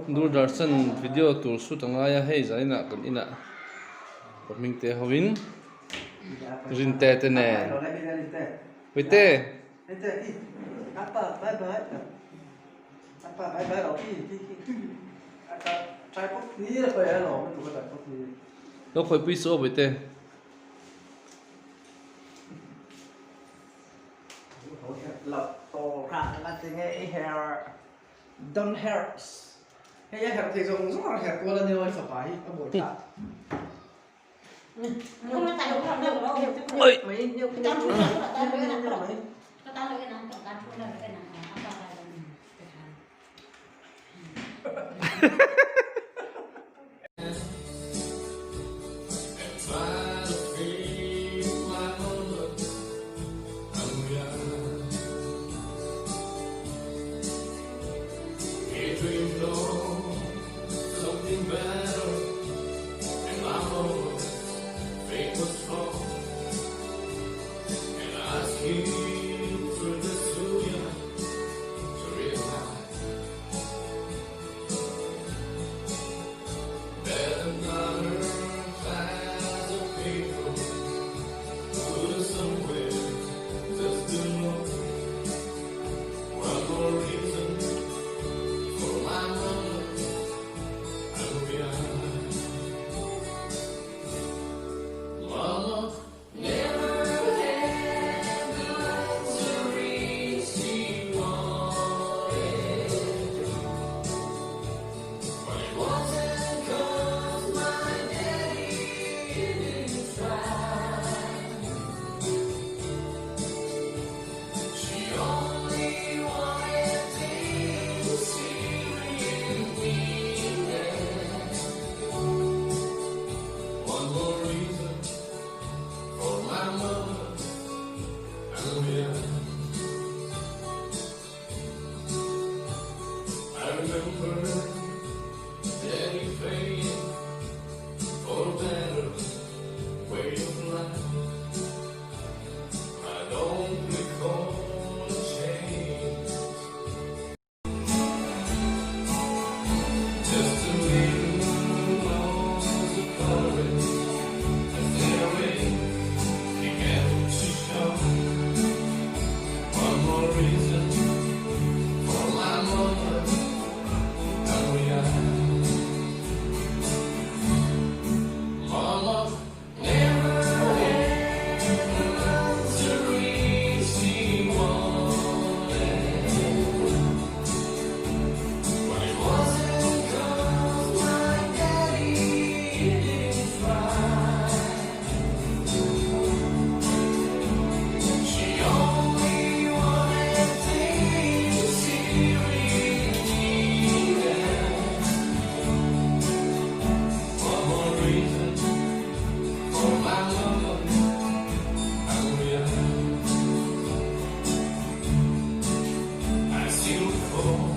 Doordarshan video tur su tangaya hei zaina kan ina paming te hawin rin te te ne wite apa bye bye rồi trái bút ní là phải rồi mới tụi cái bút ní lo khoi pi so wite lọc to ra là cái nghe hair done hair cái hair thì dùng rất là hair của là nhiều anh phải ở buổi cả không nó tay không đâu đâu ôi mấy nhiều cái tay nó không nó tay nó nó nó nó tay cái nào tay nó cái nào nó tay I still fall.